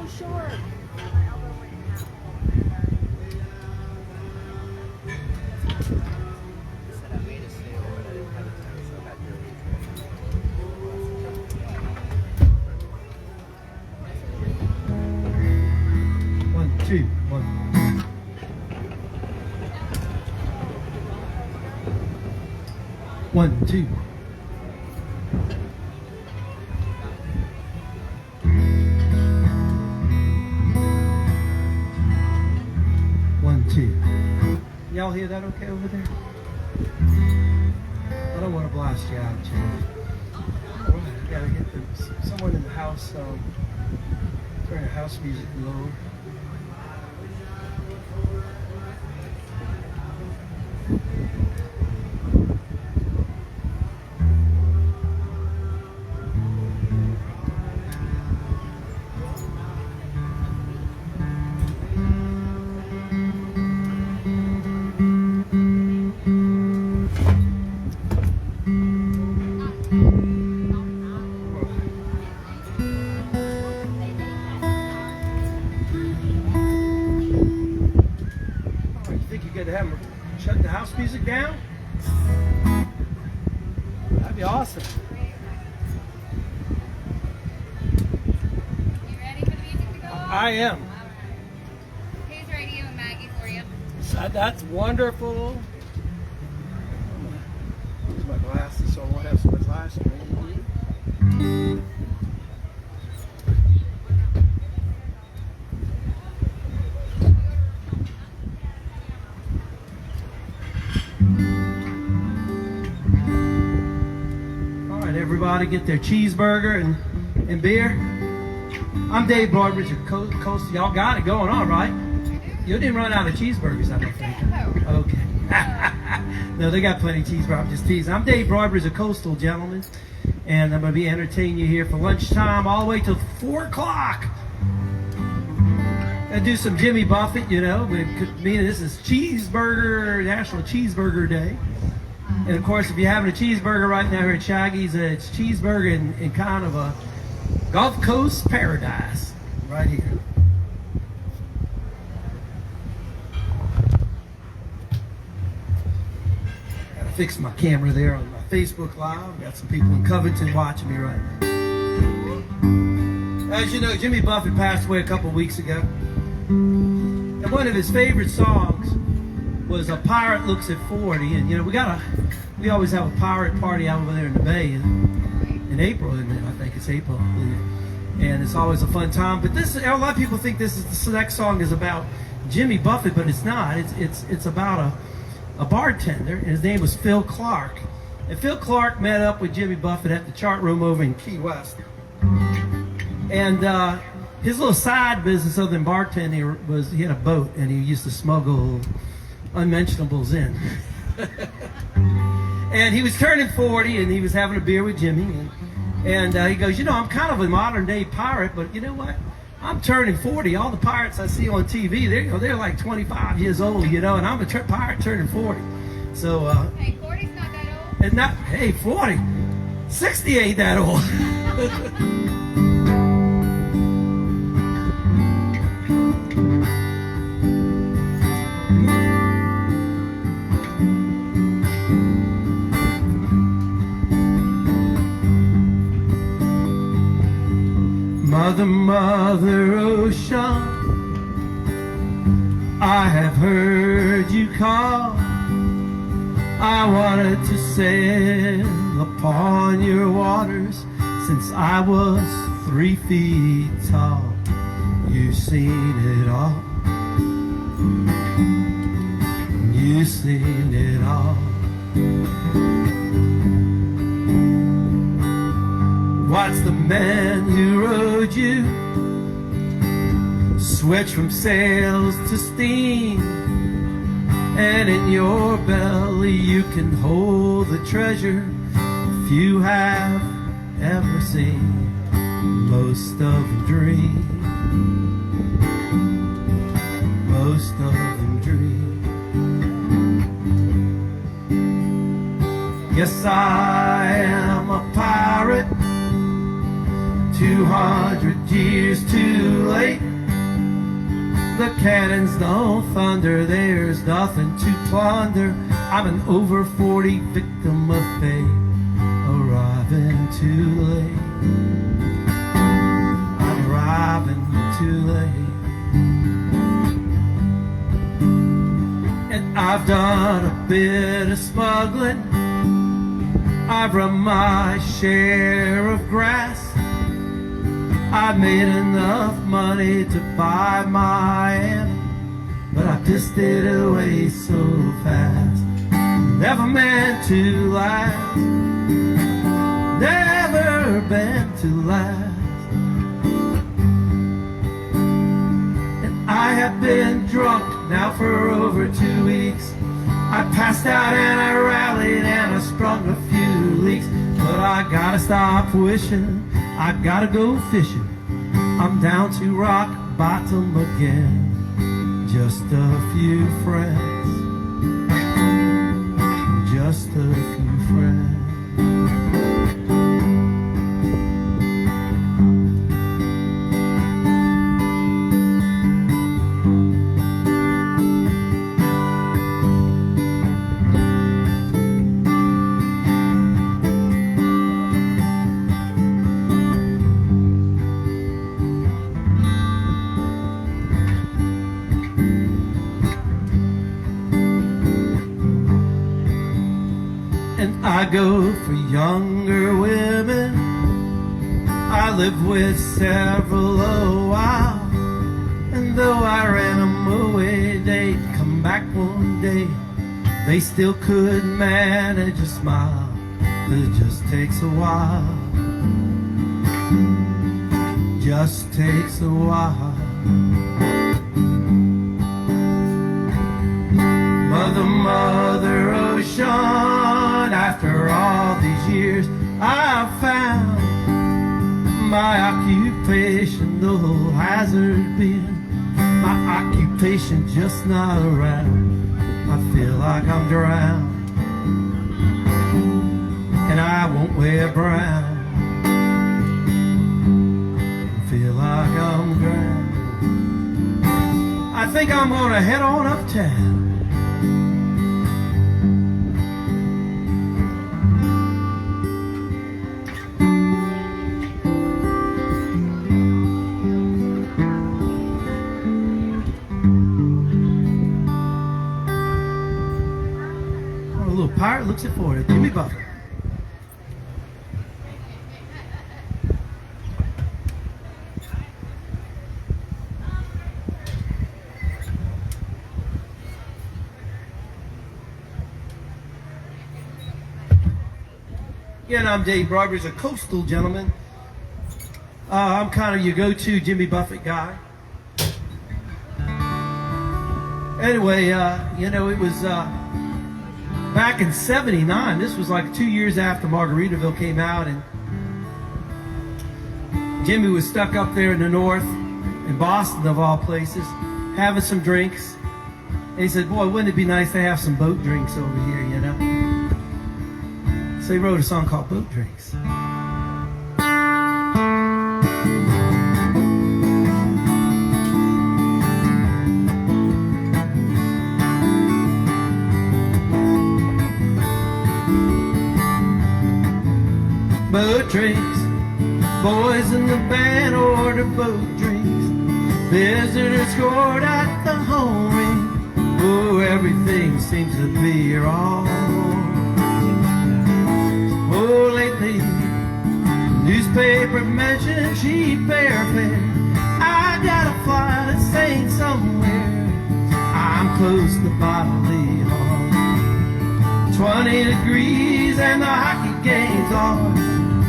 so short. Two, one. One, two. One, two. Y'all hear that okay over there? I don't want to blast you out, Jim. I gotta get someone in the house, turn the house music low. Shut the house music down? That'd be awesome. You ready for the music to go? I am. All right. Here's Radio and Maggie for you. That's wonderful. Use my glasses so I won't have so much last name. Everybody get their cheeseburger and beer. I'm Dave Broadridge of Coast. Y'all got it going on, right? You didn't run out of cheeseburgers, I don't think. Okay. No, they got plenty of cheeseburgers. I'm just teasing. I'm Dave Broadridge of Coastal, gentlemen. And I'm going to be entertaining you here for lunchtime all the way till 4 o'clock. I do some Jimmy Buffett, you know. Meaning this is National Cheeseburger Day. And of course, if you're having a cheeseburger right now here at Shaggys, it's cheeseburger in kind of a Gulf Coast paradise right here. Gotta fix my camera there on my Facebook Live. Got some people in Covington watching me right now. As you know, Jimmy Buffett passed away a couple weeks ago. And one of his favorite songs was "A Pirate Looks at 40," and you know we always have a pirate party out over there in the bay in April, and I think it's April, and it's always a fun time. But a lot of people think this next song is about Jimmy Buffett, but it's not. It's about a bartender, and his name was Phil Clark. And Phil Clark met up with Jimmy Buffett at the Chart Room over in Key West, and his little side business other than bartending was he had a boat, and he used to smuggle unmentionables in. And he was turning 40, and he was having a beer with Jimmy, and he goes, you know, I'm kind of a modern day pirate, but you know what? I'm turning 40. All the pirates I see on TV, they're like 25 years old, you know, and I'm a pirate turning 40. So Hey, 40's not that old. It's not. Hey, 40, 60 ain't that old. Mother, Mother Ocean, I have heard you call. I wanted to sail upon your waters since I was 3 feet tall. You've seen it all. You've seen it all. What's the man who rode you? Switch from sails to steam, and in your belly you can hold the treasure few have ever seen. Most of them dream. Most of them dream. Yes, I am a pirate, 200 years too late. late. The cannons don't thunder, there's nothing to plunder. I'm an over 40 victim of fate, arriving too late. I'm arriving too late. And I've done a bit of smuggling, I've run my share of grass. I made enough money to buy Miami, but I pissed it away so fast. Never meant to last, never meant to last. And I have been drunk now for over 2 weeks. I passed out and I rallied and I sprung a few leaks. But I gotta stop wishing, I gotta go fishing. I'm down to rock bottom again. Just a few friends, just a few friends. And I go for younger women. I live with several a while, and though I ran them away, they'd come back one day. They still could manage a smile, but it just takes a while. Just takes a while. Mother, Mother Ocean, after all these years, I've found my occupation, though hazard been, my occupation just not around. I feel like I'm drowned, and I won't wear brown. I feel like I'm drowned. I think I'm gonna head on uptown. Pirate looks it for it. Jimmy Buffett. Again, I'm Dave Barbers, a coastal gentleman. I'm kind of your go-to Jimmy Buffett guy. Anyway, you know, it was back in '79, this was like 2 years after Margaritaville came out, and Jimmy was stuck up there in the north, in Boston of all places, having some drinks. And he said, boy, wouldn't it be nice to have some boat drinks over here, you know? So he wrote a song called Boat Drinks. Boat drinks, boys in the band order boat drinks. Visitors scored at the home ring. Oh, everything seems to be wrong. Oh, lately, newspaper mentioned cheap airfare. I gotta fly to St. somewhere. I'm close to bodily harm. 20 degrees and the hockey game's on.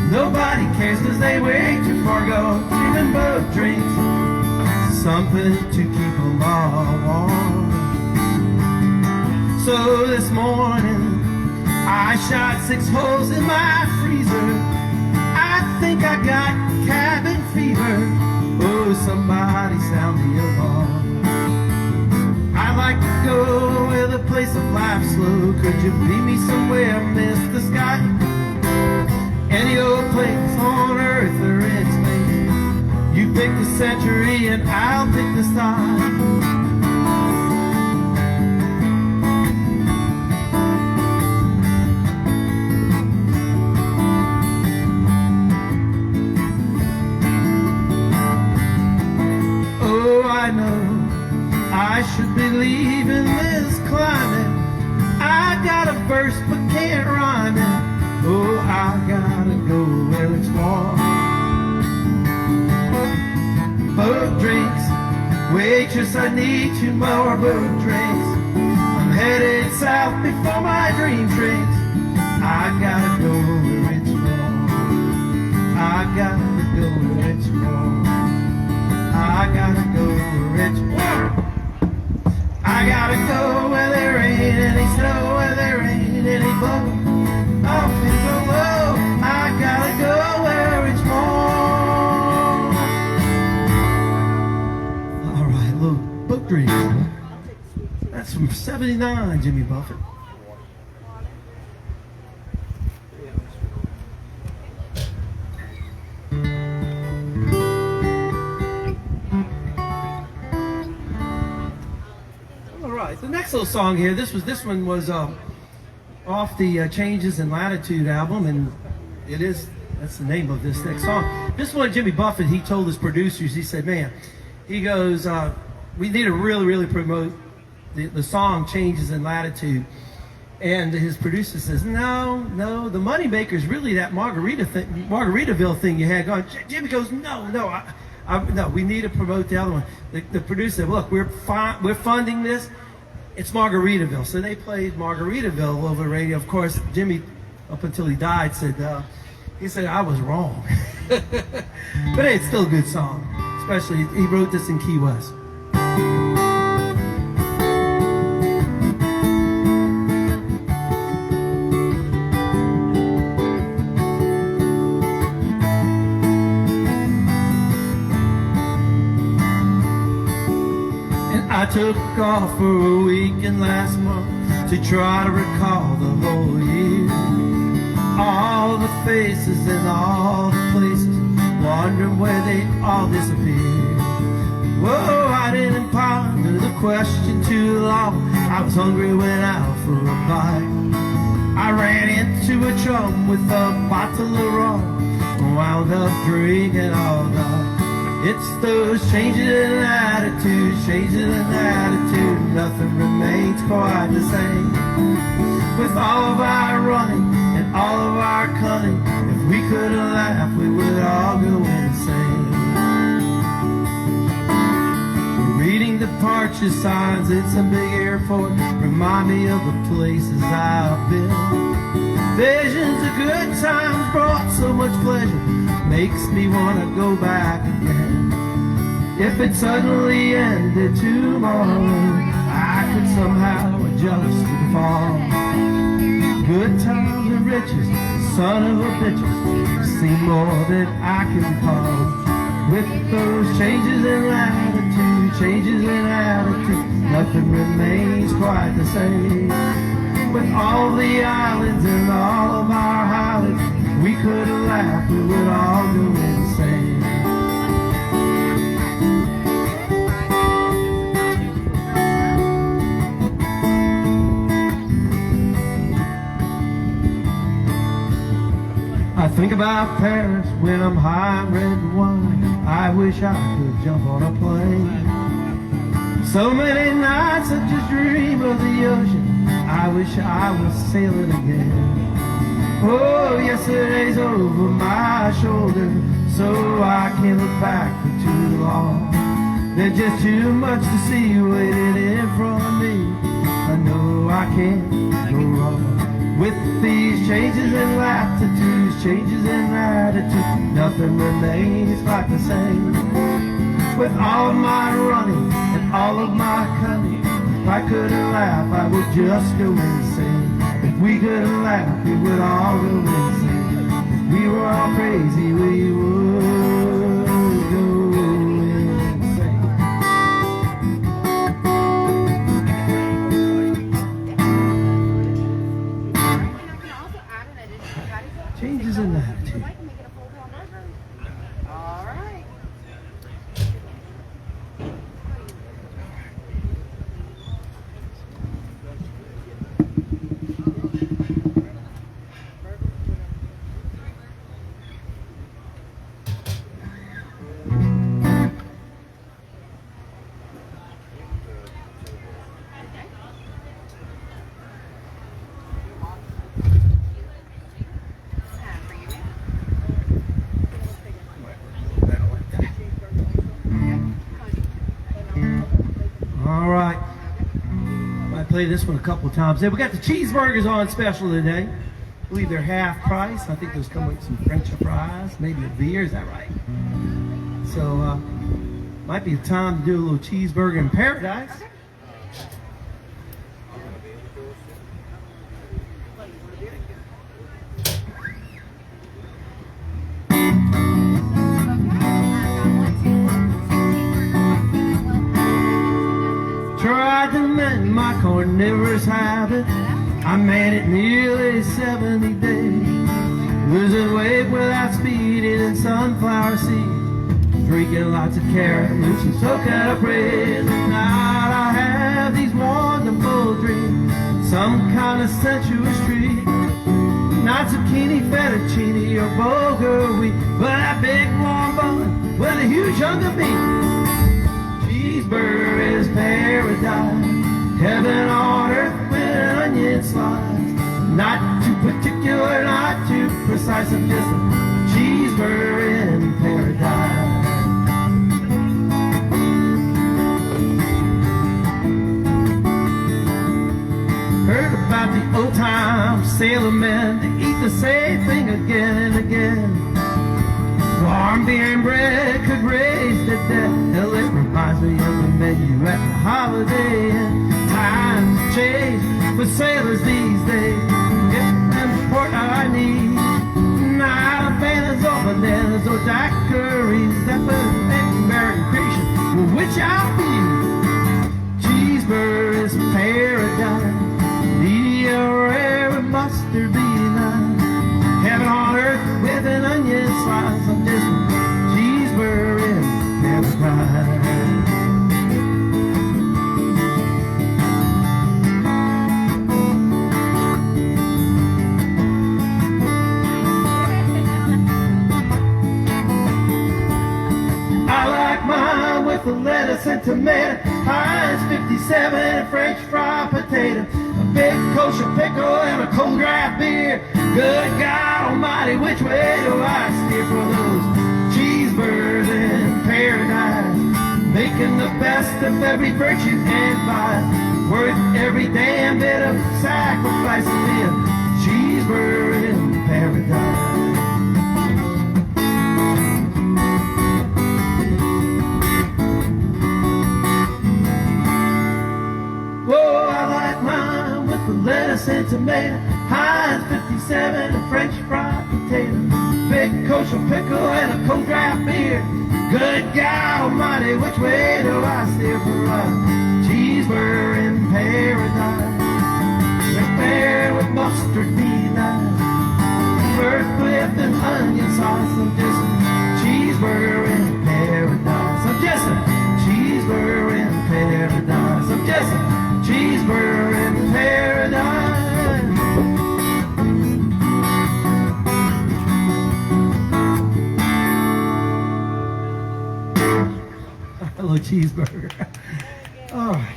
Nobody cares cause they way too far gone. Drinking boat drinks, something to keep them all warm. So this morning I shot 6 holes in my freezer. I think I got cabin fever. Oh, somebody sound the alarm. I like to go where the place of life's slow. Could you meet me somewhere, Mr. Sky? Any old place on earth or in space. You pick the century and I'll pick the side. Oh, I know I should be leaving this climate. I got a verse but can't rhyme it. Oh, I gotta go where it's warm. Boat drinks, waitress, I need 2 more boat drinks. I'm headed south before my dream shrinks. I gotta go where it's warm. I gotta go where it's warm. I gotta go where it's warm. I gotta go where there ain't any snow, where there ain't any bug. I'll feel so low. I gotta go where it's warm. All right, little book drink. That's from '79, Jimmy Buffett. The next little song here, this one was off the Changes in Latitude album, and that's the name of this next song. This one, Jimmy Buffett, he told his producers, he said, man, he goes, we need to really promote the song Changes in Latitude. And his producer says, no, the moneymaker's really that Margaritaville thing you had going. Jimmy goes, no, we need to promote the other one. The producer said, look, we're funding this. It's Margaritaville. So they played Margaritaville over the radio. Of course, Jimmy, up until he died, said I was wrong. But hey, it's still a good song. Especially, he wrote this in Key West. I took off for a weekend last month to try to recall the whole year. All the faces and all the places, wondering where they all disappeared. Whoa, I didn't ponder the question too long. I was hungry, went out for a bite. I ran into a chum with a bottle of rum, wound up drinking all night. It's those changes in attitude, nothing remains quite the same. With all of our running and all of our cunning, if we couldn't laugh, we would all go insane. Reading departure signs, it's a big airport, remind me of the places I've been. Visions of good times brought so much pleasure, makes me want to go back again. If it suddenly ended tomorrow, I could somehow adjust to the fall. Good times and riches, son of a bitches, seem more than I can recall. With those changes in attitude, nothing remains quite the same. With all the islands and all of our highlands, we could laugh, we would all go insane. I think about Paris when I'm high on red wine. I wish I could jump on a plane. So many nights I just dream of the ocean. I wish I was sailing again. Oh, yesterday's over my shoulder, so I can't look back for too long. There's just too much to see waiting in front of me. I know I can't go wrong. With these changes in latitudes, changes in attitude, nothing remains quite the same. With all of my running and all of my cunning, if I couldn't laugh, I would just go insane. If we couldn't laugh, we would all go insane. If we were all crazy, we would go insane. Changes in attitude. play this one a couple of times. Then we got the cheeseburgers on special today. I believe they're half price. I think those come with some French fries, maybe a beer. Is that right? So, might be a time to do a little cheeseburger in paradise. Tried to mend my carnivorous habit. I made it nearly 70 days. Losing weight without speeding in sunflower seeds. Drinking lots of carrot roots and soaking up bread. Tonight I have these wonderful dreams. Some kind of sensuous treat. Not zucchini, fettuccine, or bulgur wheat, but that big long bun with a huge hunk of meat. Cheeseburger is paradise. Heaven on earth with an onion slice. Not too particular, not too precise. I'm just a cheeseburger in paradise. Heard about the old time sailormen. They eat the same thing again and again. Warm beer and bread could raise the dead. Hell, it reminds me of the menu at the Holiday Inn. Times change for sailors these days. Get them support I need. Not a fan of bananas or daiquiris. That was an American creation, which I'll be. Cheeseburger is paradise. Medium rare with mustard be nice. Heaven on earth with an onion slice. I'm just a cheeseburger in paradise. With lettuce and tomato, Heinz 57 and French fry potato, a big kosher pickle and a cold draft beer. Good God Almighty, which way do I steer for those cheeseburgers in paradise? Making the best of every virtue and vice, worth every damn bit of sacrifice to be a cheeseburger in paradise. Lettuce and tomato, Heinz 57 and French fried potato, big kosher pickle and a cold draft beer. Good God Almighty, which way do I steer for a cheeseburger in paradise? Prepared with mustard be nice, first with an onion sauce. I'm just a cheeseburger in paradise. I'm just a cheeseburger in paradise. I'm just a cheeseburger in paradise. Hello, cheeseburger. All right.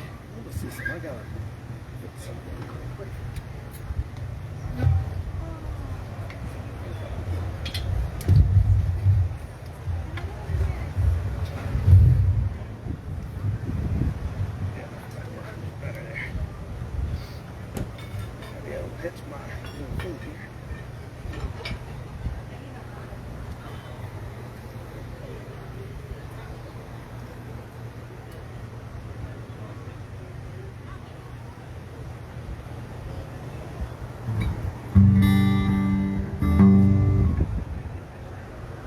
Pitch my little food here.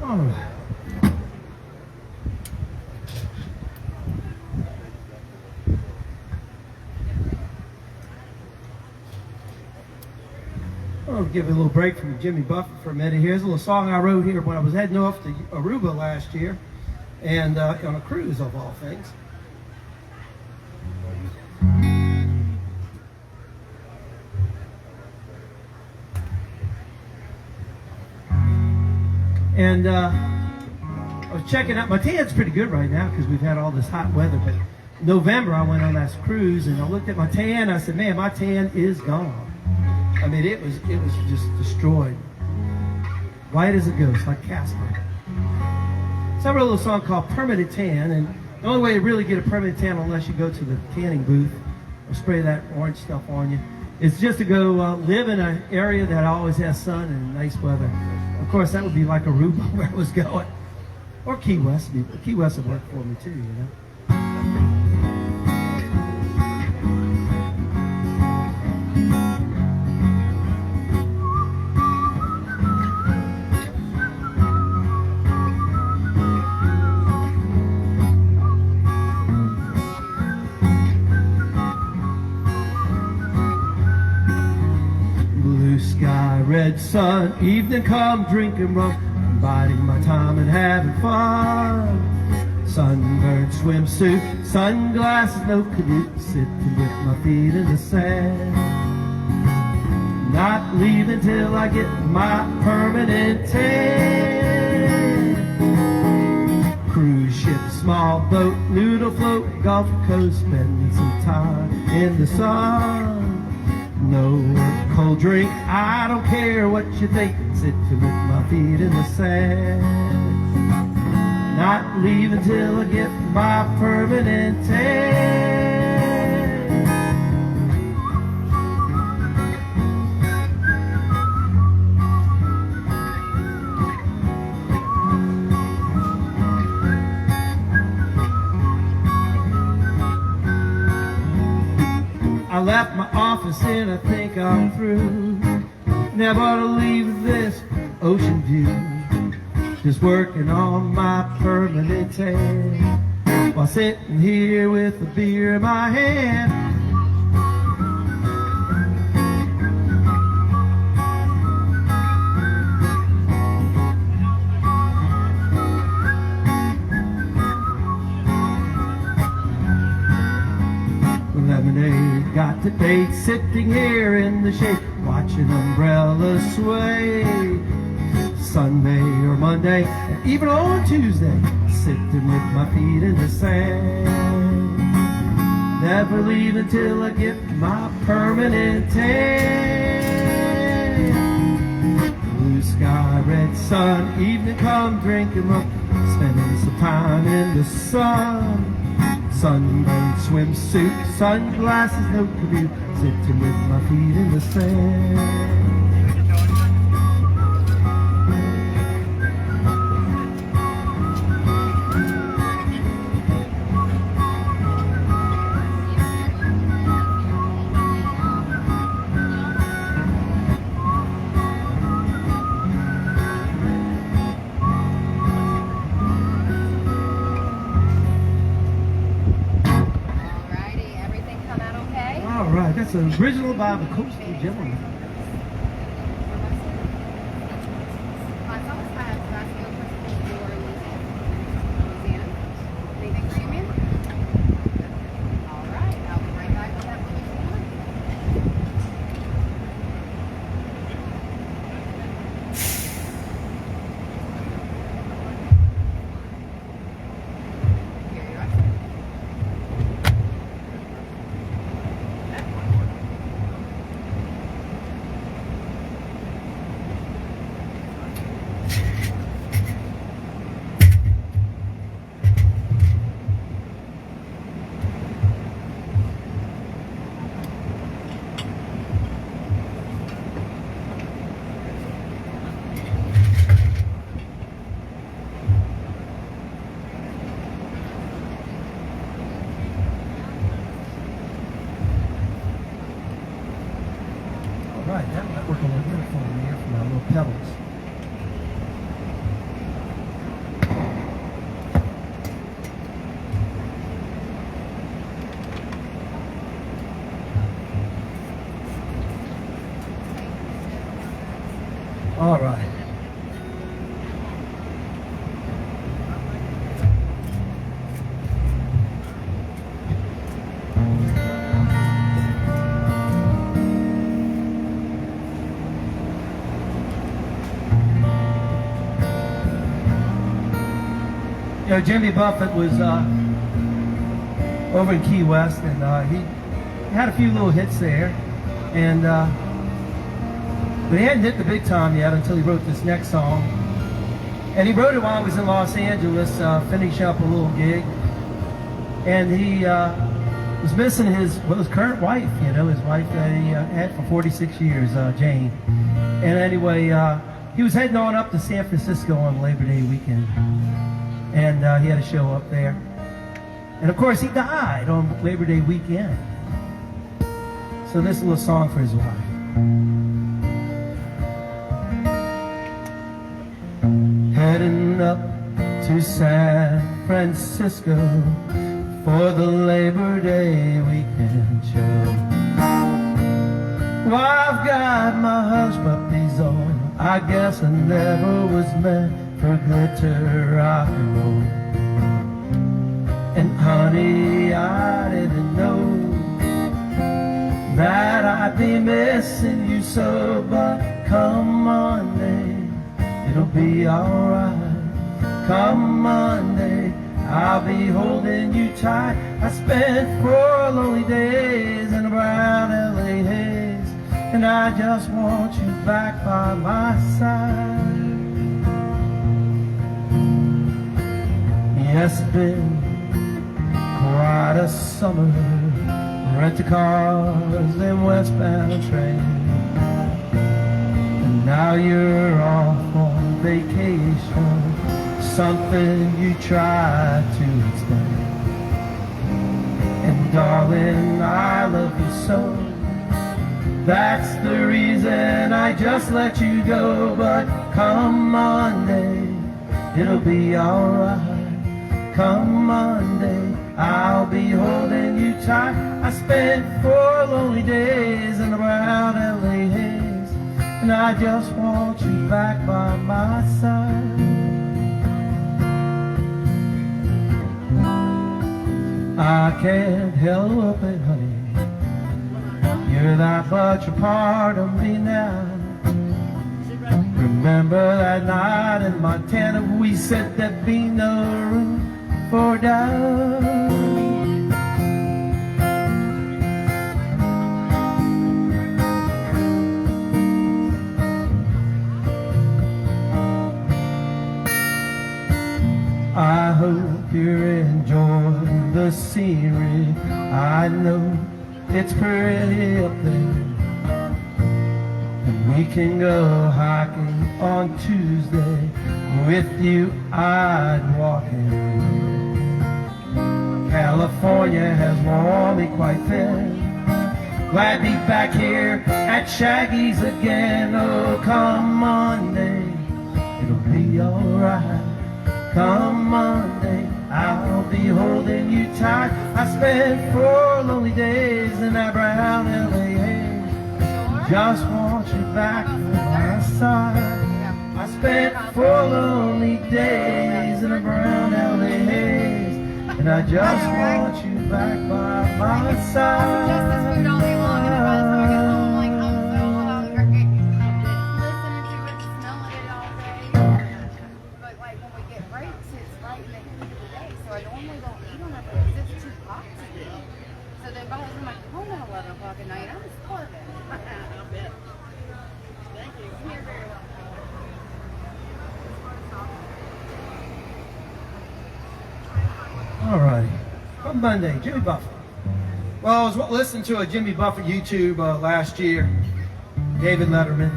All right. I'll give you a little break from Jimmy Buffett for a minute. Here's a little song I wrote here when I was heading off to Aruba last year, and on a cruise of all things. And I was checking out. My tan's pretty good right now because we've had all this hot weather. But in November, I went on that cruise, and I looked at my tan. I said, "Man, my tan is gone." I mean, it was just destroyed. White as a ghost, like Casper. So I wrote a little song called Permanent Tan, and the only way to really get a permanent tan unless you go to the tanning booth spray that orange stuff on you. It's just to go live in an area that always has sun and nice weather. Of course, that would be like Aruba where I was going. Or Key West. Key West would work for me too, you know. Red sun, evening come, drinking rum, biding my time and having fun. Sunburned swimsuit, sunglasses, no commute, sitting with my feet in the sand. Not leaving till I get my permanent tan. Cruise ship, small boat, noodle float, Gulf Coast, spending some time in the sun. No cold drink, I don't care what you think, sitting with my feet in the sand. Not leaving till I get my permanent tan. I left my office and I think I'm through. Never to leave this ocean view. Just working on my permanent tan, while sitting here with a beer in my hand. 11 got to date, sitting here in the shade, watching umbrellas sway. Sunday or Monday, and even on Tuesday, sitting with my feet in the sand. Never leave until I get my permanent tan. Blue sky, red sun, evening come, drinking rum, spending some time in the sun. Sunburned swimsuit, sunglasses, no commute, sitting with my feet in the sand. Alright, that's an original by the Coastal Gentleman. Right, that might work a little better for me here for my little pebbles. All right. You know, Jimmy Buffett was over in Key West, and he had a few little hits there, and but he hadn't hit the big time yet until he wrote this next song. And he wrote it while he was in Los Angeles, finishing up a little gig. And he was missing his current wife. You know, his wife that he had for 46 years, Jane. And anyway, he was heading on up to San Francisco on Labor Day weekend, and he had a show up there. And of course, he died on Labor Day weekend. So this little song for his wife. Heading up to San Francisco for the Labor Day weekend show. Well, I've got my hush puppies on. I guess I never was meant for glitter rock and roll. And honey, I didn't know that I'd be missing you so, but come Monday, it'll be alright. Come Monday, I'll be holding you tight. I spent 4 lonely days in a brown LA haze, and I just want you back by my side. Yes, it's been quite a summer, rent-a-cars and westbound trains. And now you're off on vacation, something you try to explain. And darling, I love you so, that's the reason I just let you go. But come Monday, it'll be alright. Come Monday, I'll be holding you tight. I spent 4 lonely days in a brown LA haze, and I just want you back by my side. I can't help it, honey, you're that much a part of me now. Remember that night in Montana, we said there'd be no room for doubt. I hope you're enjoying the scenery. I know it's pretty up there, and we can go hiking on Tuesday. With you I'd walk in. California has worn me quite thin. Glad to be back here at Shaggys again. Oh, come Monday, it'll be alright. Come Monday, I'll be holding you tight. I spent 4 lonely days in that brown LA haze, just want you back on my side. I spent 4 lonely days in a brown LA haze, and I just want you back by my side. Just this food all day long, and by the time I get home, like, I'm so hungry. Listening to it, smelling it all day. But like when we get breaks, it's right in the end of the day. So I normally don't eat on it because it's too hot to eat. So then by the time I come home at 11 o'clock at night, I'm starving. I bet. Thank you. You're very welcome. All righty. From Monday, Jimmy Buffett. Well, I was listening to a Jimmy Buffett YouTube last year, David Letterman.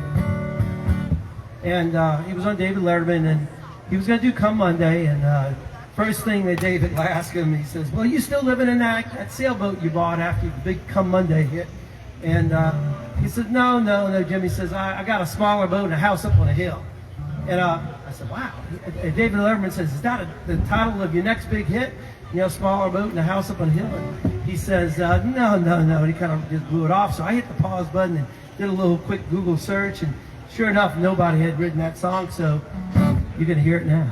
And he was on David Letterman, and he was going to do Come Monday. And first thing that David asked him, he says, well, you still living in that sailboat you bought after the big Come Monday hit? And he said, no, Jimmy says, I got a smaller boat and a house up on a hill. And I said, wow. And David Letterman says, is that the title of your next big hit? You know, smaller boat and a house up on a hill? And he says, no. And he kind of just blew it off. So I hit the pause button and did a little quick Google search. And sure enough, nobody had written that song. So you're going to hear it now.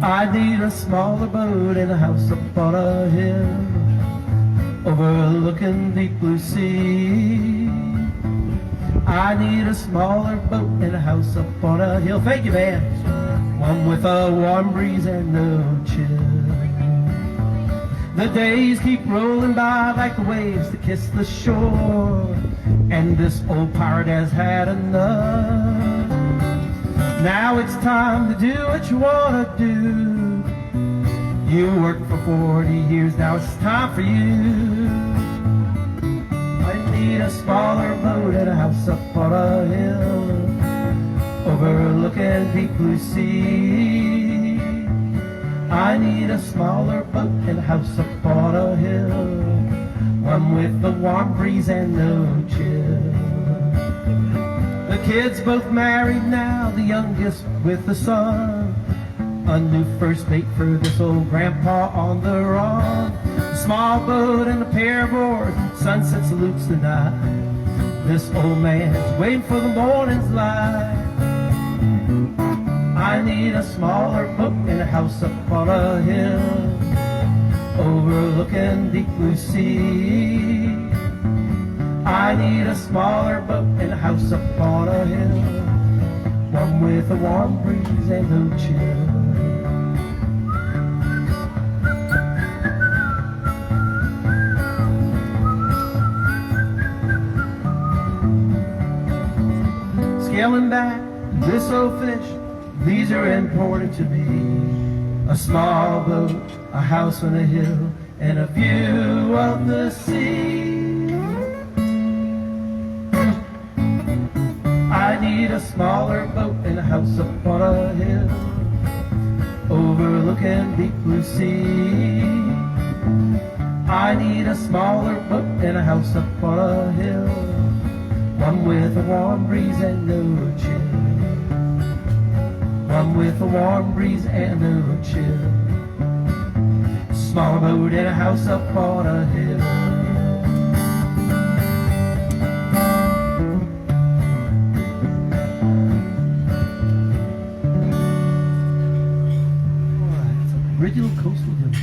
I need a smaller boat and a house up on a hill, overlooking deep blue sea. I need a smaller boat and a house up on a hill. Thank you, man. One with a warm breeze and no chill. The days keep rolling by like the waves that kiss the shore, and this old pirate has had enough. Now it's time to do what you wanna do. You worked for 40 years, now it's time for you. I need a smaller boat and a house up on a hill, overlooking deep blue sea. I need a smaller boat and a house up on a hill, one with a warm breeze and no chill. The kids both married now, the youngest with a son. A new first mate for this old grandpa on the run. A small boat and a pair of oars, sunset salutes the night. This old man's waiting for the morning's light. I need a smaller boat and a house up on a hill, overlooking deep blue sea. I need a smaller boat and a house up on a hill, one with a warm breeze and no chill. Scaling back this old fish, these are important to me. A small boat, a house on a hill, and a view of the sea. I need a smaller boat and a house up on a hill, overlooking deep blue sea. I need a smaller boat and a house up on a hill, one with a warm breeze and no chill. One with a warm breeze and no chill. Small boat and a house up on a hill. Alright, it's an original coastal hymn.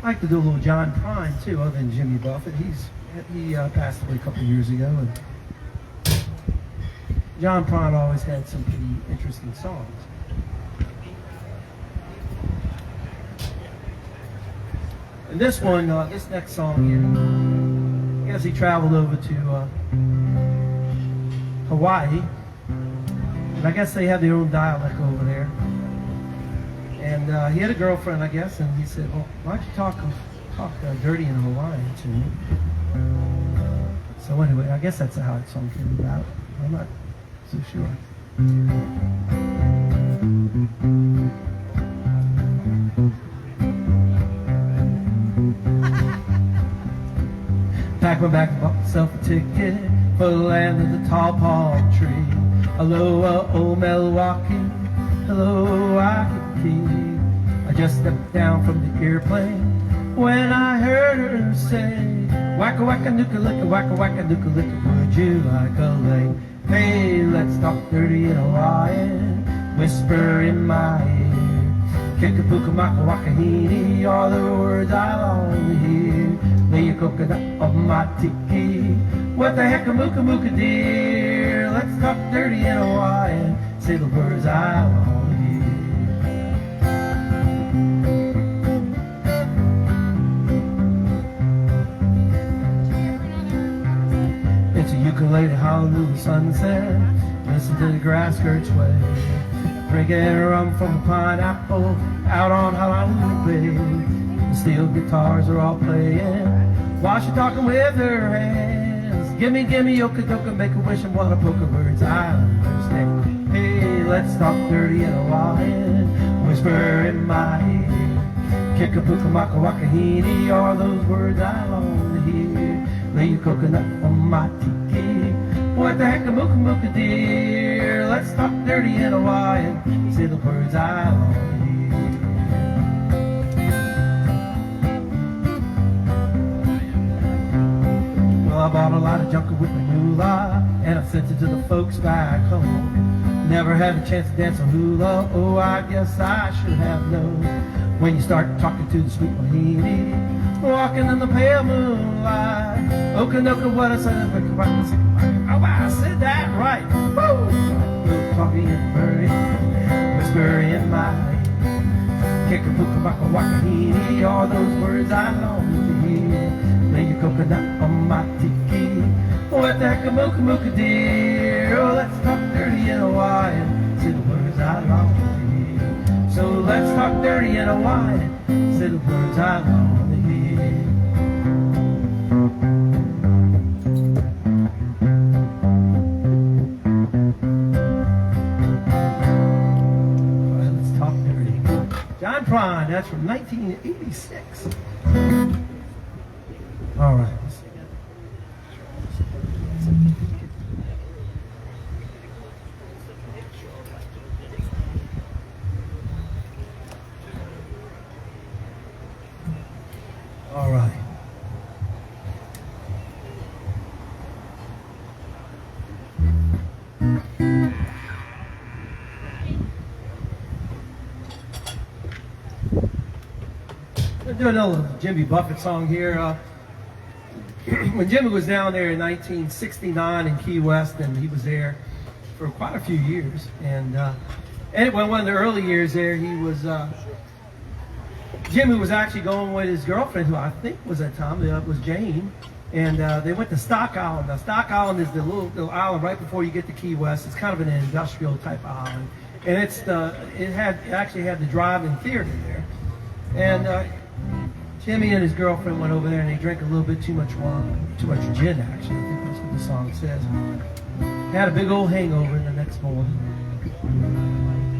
I like to do a little John Prine too, other than Jimmy Buffett. He passed away a couple of years ago, and John Prine always had some pretty interesting songs. And this one, this next song here, I guess he traveled over to Hawaii, and I guess they have their own dialect over there. And he had a girlfriend, I guess, and he said, "Well, why don't you talk dirty in Hawaiian to me?" So anyway, I guess that's how that song came about. I'm not so sure. Pack my bag and bought myself a ticket for the land of the tall palm tree. Aloha, old Milwaukee. Hello, Waikiki. I just stepped down from the airplane when I heard her say, "Wacka wacka nuka licka, wacka wacka nuka licka, would you like a lake? Hey, let's talk dirty in Hawaiian, whisper in my ear. Kikapuka maka wakahini are the words I long to hear. Lay your coconut on my tiki. What the heck a muka muka dear? Let's talk dirty in Hawaiian, say the words I long to hear." It's a ukulele Honolulu sunset, listen to the grass skirts wave, drinking rum from a pineapple out on Honolulu Bay. The steel guitars are all playing while she's talking with her hands. Gimme, gimme, yoka doka, make a wish and wanna poke her words I understand. Hey, let's talk dirty in Hawaiian, whisper in my ear. Kikapuka maka wakahini are those words I long to hear. Lay your coconut on my tiki. What the heck a muka muka dear? Let's talk dirty in Hawaiian, say the words I long to hear. Well, I bought a lot of junker with my moolah, and I sent it to the folks back home. Never had a chance to dance a hula, oh, I guess I should have known. When you start talking to the sweet Mohini, walking in the pale moonlight, Okanoka, what I said, oh, I said that right. Woo! Coffee and furry, whisper in my ear. Kikapuka maka wakahini are those words I long to hear. Lay your coconut on my tiki. What the mooka dear. Oh, let's talk dirty in Hawaiian. Say the words I long to hear. So let's talk dirty in Hawaiian. Say the words I long to hear. Well, let's talk dirty. John Prine, that's from 1986. All right. All right. We're doing a little Jimmy Buffett song here. When Jimmy was down there in 1969 in Key West, and he was there for quite a few years. And anyway, one of the early years there, Jimmy was actually going with his girlfriend, who I think was at the time, was Jane, and they went to Stock Island. Now, Stock Island is the little island right before you get to Key West. It's kind of an industrial type of island, and it actually had the drive-in theater there. And Jimmy and his girlfriend went over there, and they drank a little bit too much gin. Actually, I think that's what the song says. Had a big old hangover the next morning.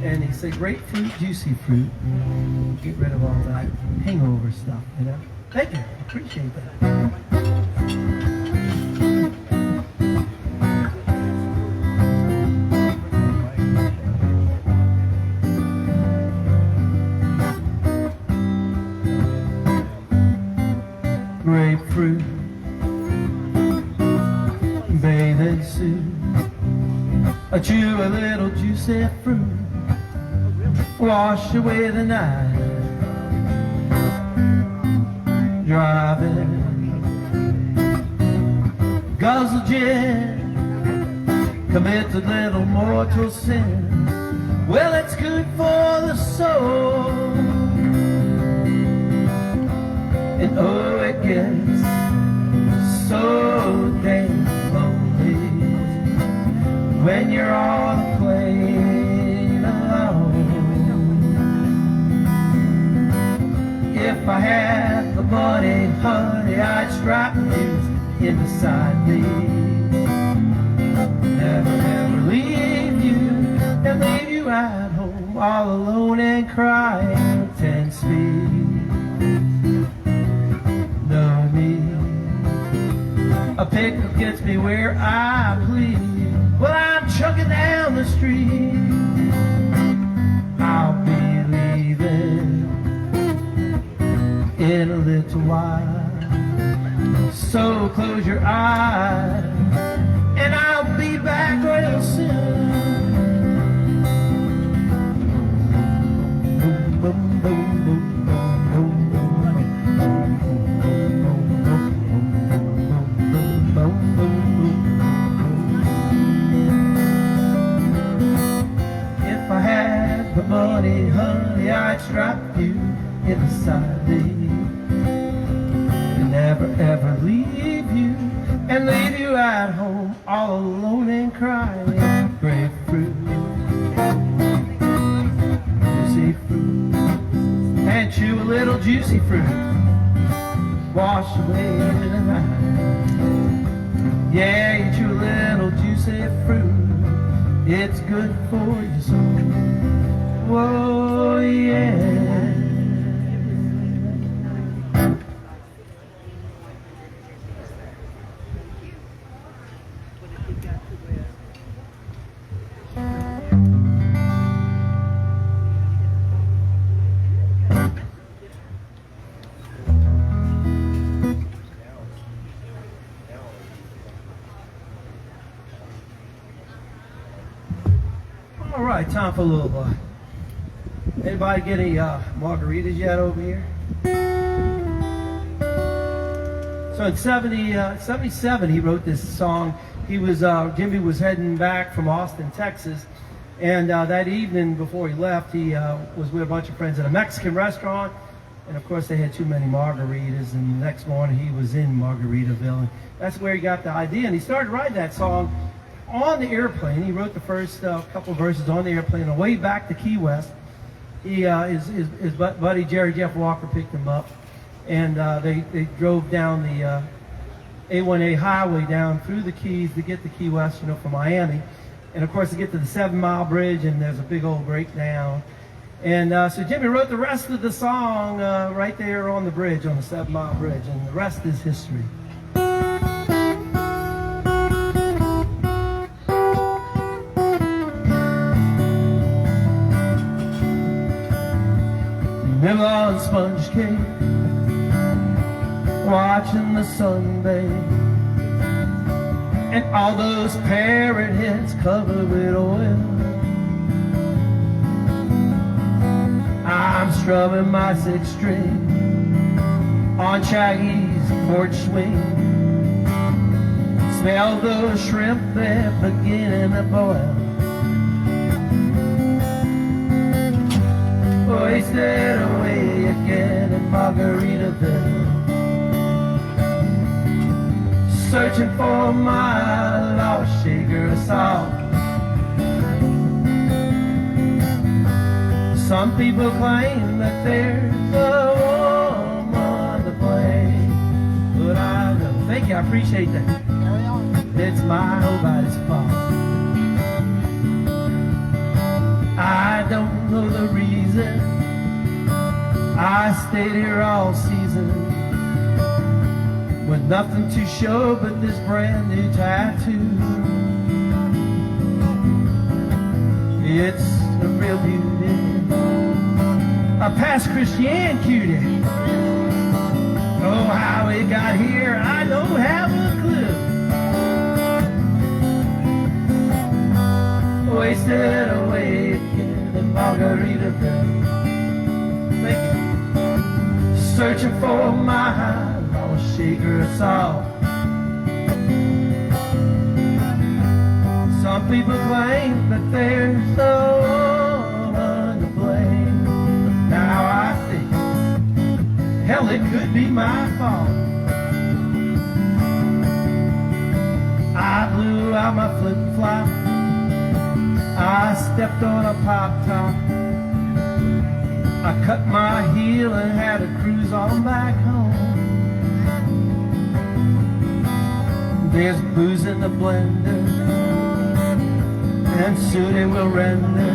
And he said, grapefruit, juicy fruit. Get rid of all that hangover stuff, you know? Thank you. I appreciate that. Grapefruit, bathing suit. I chew a little juicy fruit. Wash away the night, driving, guzzle gin, commit a little mortal sin. Well, it's good for the soul, and oh, it gets so dang lonely when you're on a plane alone. If I had the money, honey, I'd strap you in beside me. Never ever leave you and leave you at home all alone and crying at 10 speed. Know me, a pickup gets me where I please. Well, I'm chugging down the street. I'll be leaving in a little while, so close your eyes and I'll be back real soon. Boom, boom, boom, boom, boom, boom, boom, boom. If I had the money, honey, I'd strap you in the side and never ever leave you and leave you at home all alone and crying. Grapefruit, juicy fruit, and chew a little juicy fruit. Wash away the night. Yeah, you chew a little juicy fruit. It's good for your soul. Whoa, yeah. All right, time for a little. Anybody get any margaritas yet over here? So in 77, he wrote this song. Jimmy was heading back from Austin, Texas, and that evening before he left, he was with a bunch of friends at a Mexican restaurant. And of course, they had too many margaritas, and the next morning he was in Margaritaville. And that's where he got the idea. And he started writing that song on the airplane. He wrote the first couple verses on the airplane on the way back to Key West. His buddy Jerry Jeff Walker picked him up, and they drove down the A1A highway down through the Keys to get to Key West, from Miami. And of course, to get to the 7 Mile Bridge, and there's a big old breakdown. And so Jimmy wrote the rest of the song right there on the bridge, on the 7 Mile Bridge, and the rest is history. Remember on Sponge Cake, watching the sun bathe, and all those parrot heads covered with oil. I'm strumming my 6th string on Shaggys' porch swing. Smell those shrimp, they're beginning to boil. Wasted away again in Margaritaville, searching for my lost shaker of salt. Some people claim that there's a woman to blame, but I don't. Thank you, I appreciate that. It's nobody's fault. I don't know the reason I stayed here all season, with nothing to show but this brand new tattoo. It's a real beauty, a past Christian cutie. Oh, how it got here, I don't have a clue. Wasted away again in Margaritaville, searching for my lost shaker of salt. Some people claim that there's no one to blame. Now I think, hell, it could be my fault. I blew out my flip-flop, I stepped on a pop top, I cut my heel and had to cruise on back home. There's booze in the blender, and soon it will render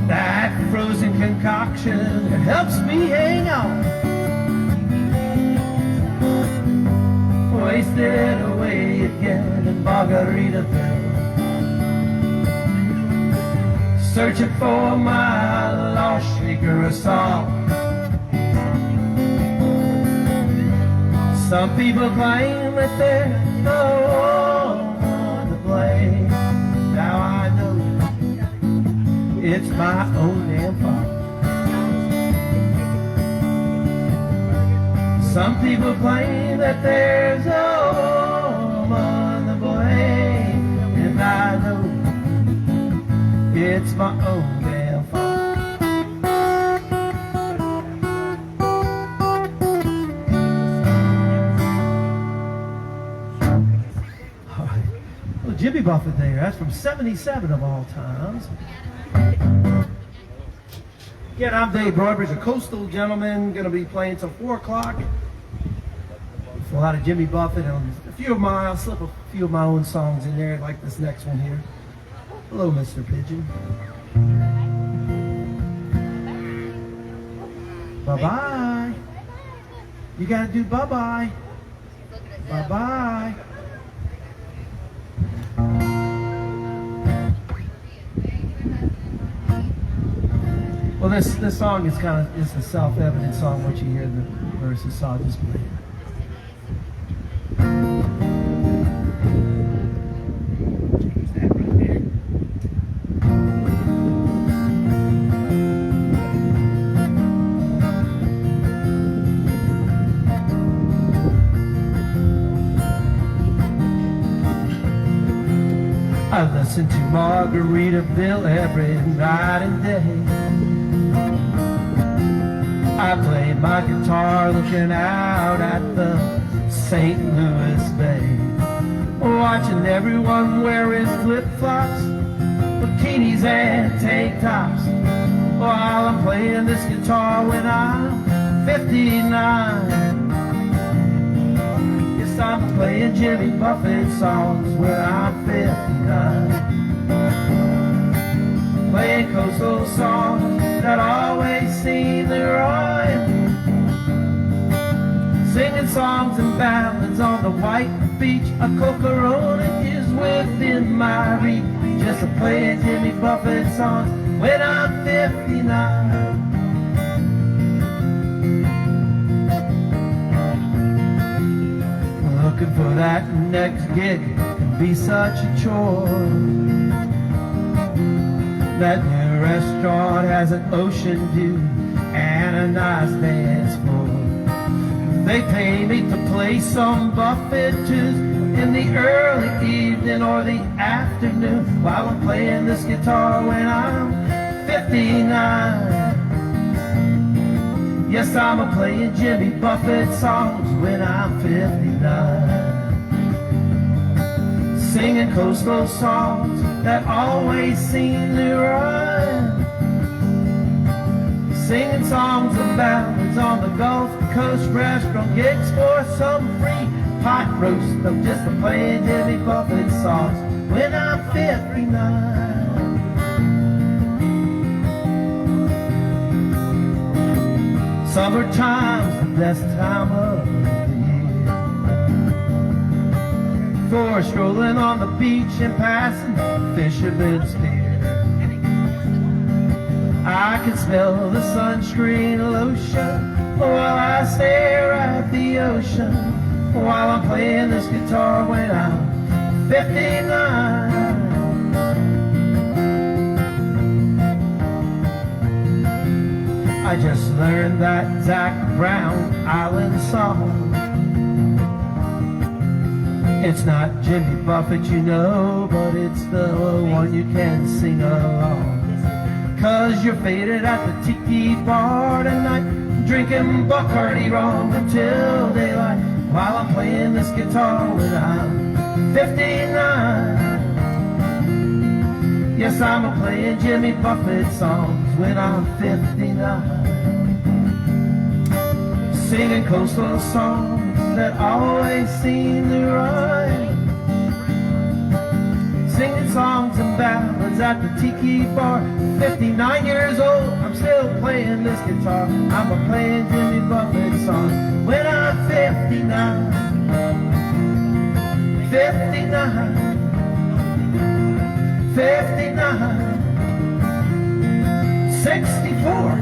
that frozen concoction that helps me hang on. Wasted away again in Margaritaville, searching for my lost shaker of salt. Some people claim that there's no one to blame. Now I know it's my own damn fault. Some people claim that there's no one to blame, and I know it's my own damn fault. All right. Well, Jimmy Buffett there. That's from 77 of all times. Again, I'm Dave Broadbridge, a coastal gentleman, going to be playing till 4 o'clock. A lot of Jimmy Buffett and a few of my, I'll slip a few of my own songs in there, like this next one here. Hello, Mr. Pigeon. Bye-bye. You gotta do bye-bye. Bye-bye. Well, this song is it's a self-evident song once you hear the verses, so I'll just play it. I listen to Margaritaville every night and day. I play my guitar looking out at the St. Louis Bay, watching everyone wearing flip-flops, bikinis and tank tops, while I'm playing this guitar when I'm 59. Yes, I'm playing Jimmy Buffett songs when I'm 59. Playing coastal songs that always seem to rhyme, singing songs and ballads on the white beach. A Coca-Cola is within my reach, just to play Jimmy Buffett songs when I'm 59. Looking for that next gig can be such a chore. That new restaurant has an ocean view and a nice dance floor. They pay me to play some Buffett tunes in the early evening or the afternoon, while I'm playing this guitar when I'm 59. Yes, I'm playing Jimmy Buffett songs when I'm 59. Singing coastal songs that always seem to rhyme, singing songs and ballads on the Gulf Coast restaurant gigs for some free pot roast. I'm just playing Jimmy Buffett songs when I'm 59. Summertime's the best time of the year for strolling on the beach and passing fishermen's pier. I can smell the sunscreen lotion while I stare at the ocean, while I'm playing this guitar when I'm 59. I just learned that Zac Brown Island song. It's not Jimmy Buffett, you know, but it's the one you can sing along. 'Cause you're faded at the tiki bar tonight, drinking Bacardi rum until daylight, while I'm playing this guitar when I'm 59. Yes, I'm playing Jimmy Buffett songs when I'm 59. Singing coastal songs that always seem to rhyme, singing songs and ballads at the tiki bar. 59 years old, I'm still playing this guitar. I'm playing Jimmy Buffett songs when I'm 59. 59. 59. 64.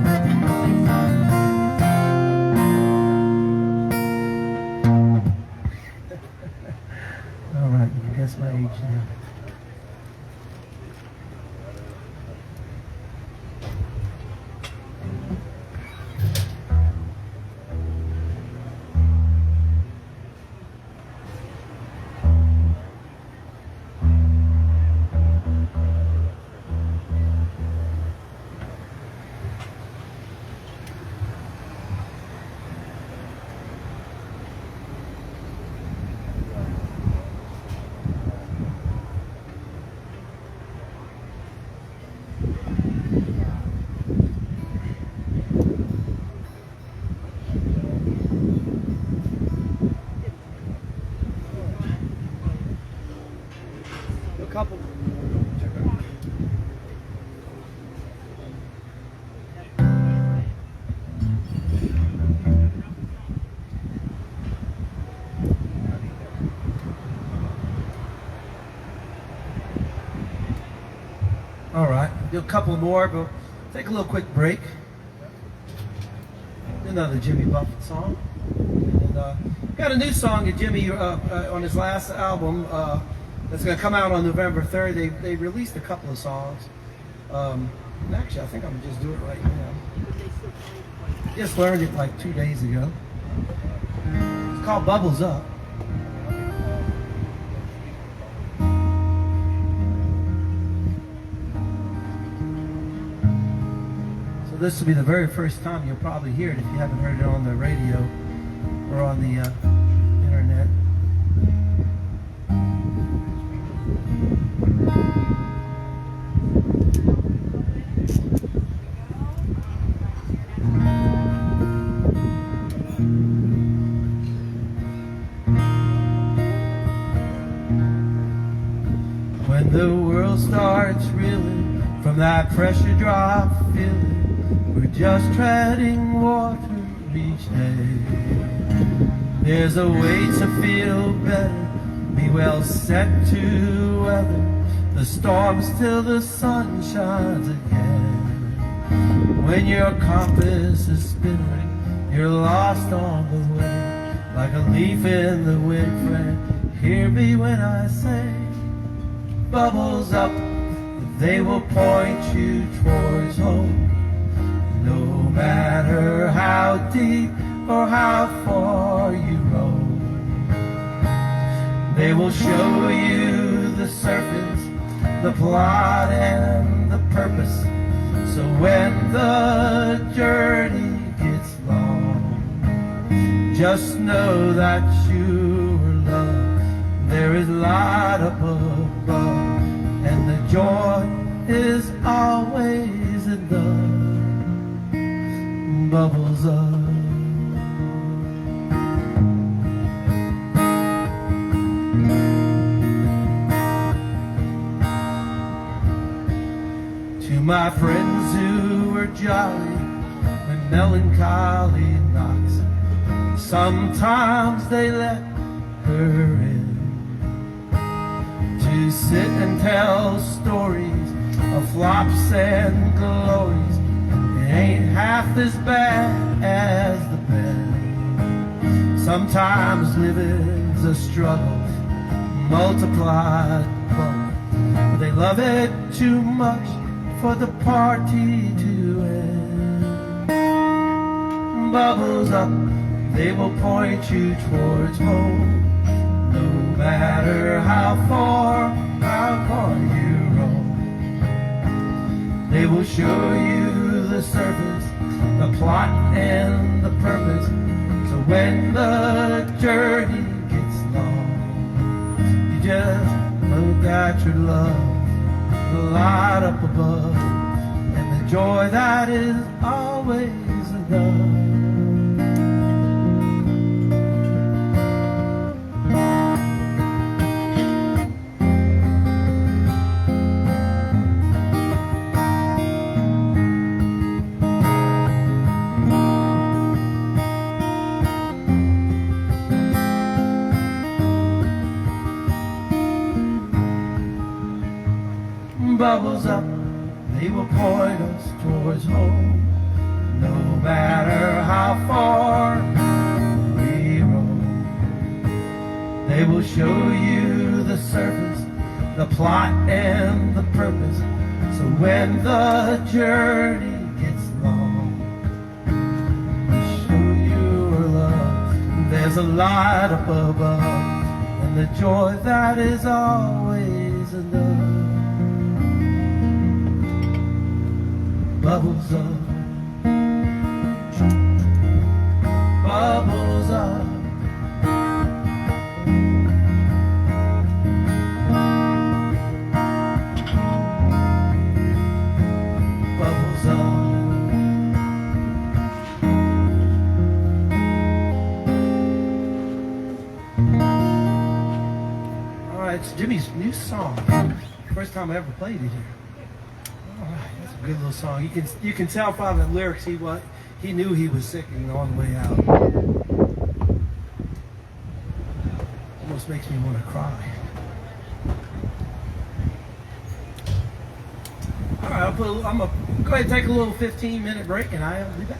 All right, guess my age now. Couple. All right, do a couple more, but take a little quick break. Another Jimmy Buffett song. And, got a new song that Jimmy on his last album. That's going to come out on November 3rd. They released a couple of songs. And actually, I think I'm going to just do it right now. Just learned it like 2 days ago. It's called Bubbles Up. So So this will be the very first time you'll probably hear it if you haven't heard it on the radio or on the internet. When the world starts reeling from that pressure drop feeling, we're just treading water each day. There's a way to feel better, be well set to weather the storms till the sun shines again. When your compass is spinning, you're lost on the way, like a leaf in the wind, friend. Hear me when I say, bubbles up, they will point you towards home. No matter how deep or how far you roam, they will show you the surface, the plot and the purpose. So when the journey gets long, just know that you are loved. There is light up above, and the joy is always in the bubbles up. To my friends who were jolly when melancholy knocks, sometimes they let her in to sit and tell stories of flops and glories. It ain't half as bad as the best. Sometimes living's a struggle multiplied, but they love it too much for the party to end. Bubbles up, they will point you towards home. No matter how far you roam, they will show you the surface, the plot and the purpose. So when the journey gets long, you just know that your love, the light up above, and the joy that is always enough. Bubbles up, they will point us towards home. No matter how far we roam, they will show you the surface, the plot and the purpose. So when the journey gets long, we show you our love. There's a light up above, and the joy that is always enough. Bubbles up, bubbles up. Bubbles up. All right, it's Jimmy's new song. First time I ever played it here. That's a good little song. You can tell from the lyrics he knew he was sick and on the way out. Almost makes me want to cry. All right, I'm gonna go ahead and take a little 15-minute break, and I'll be back.